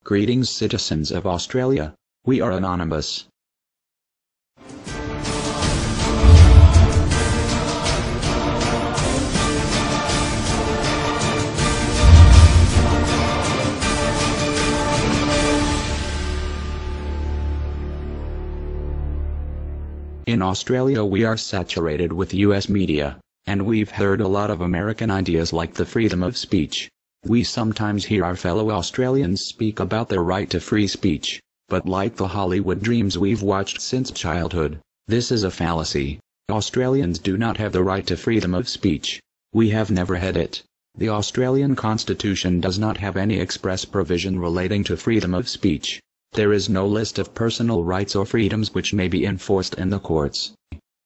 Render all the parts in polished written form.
Greetings, citizens of Australia. We are anonymous. In Australia we are saturated with US media, and we've heard a lot of American ideas like the freedom of speech. We sometimes hear our fellow Australians speak about their right to free speech, but like the Hollywood dreams we've watched since childhood, this is a fallacy. Australians do not have the right to freedom of speech. We have never had it. The Australian Constitution does not have any express provision relating to freedom of speech. There is no list of personal rights or freedoms which may be enforced in the courts.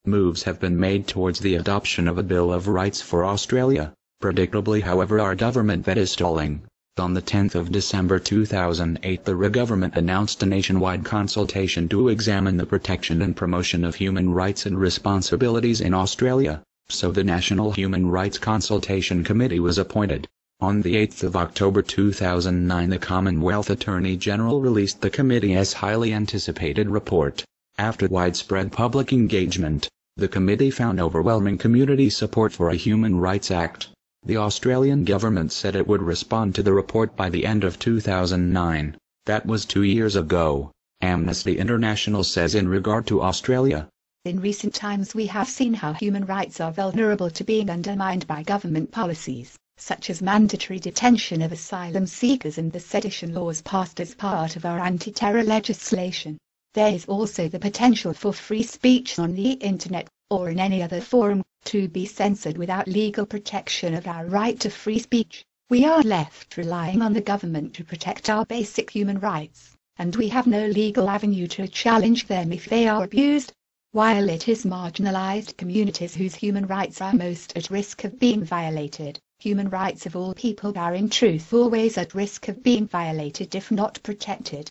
Moves have been made towards the adoption of a Bill of Rights for Australia. Predictably, however, our government that is stalling. On the 10th of December 2008, the government announced a nationwide consultation to examine the protection and promotion of human rights and responsibilities in Australia. So the National Human Rights Consultation Committee was appointed. On the 8th of October 2009, the Commonwealth Attorney General released the committee's highly anticipated report. After widespread public engagement, the committee found overwhelming community support for a Human Rights Act. The Australian government said it would respond to the report by the end of 2009. That was 2 years ago. Amnesty International says in regard to Australia, in recent times we have seen how human rights are vulnerable to being undermined by government policies, such as mandatory detention of asylum seekers and the sedition laws passed as part of our anti-terror legislation. There is also the potential for free speech on the internet, or in any other forum, to be censored without legal protection of our right to free speech. We are left relying on the government to protect our basic human rights, and we have no legal avenue to challenge them if they are abused. While it is marginalized communities whose human rights are most at risk of being violated, human rights of all people are in truth always at risk of being violated if not protected.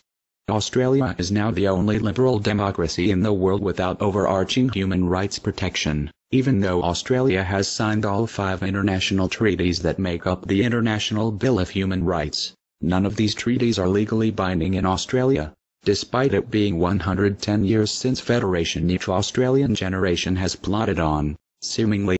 Australia is now the only liberal democracy in the world without overarching human rights protection. Even though Australia has signed all 5 international treaties that make up the International Bill of Human Rights, none of these treaties are legally binding in Australia. Despite it being 110 years since Federation, each Australian generation has plodded on, seemingly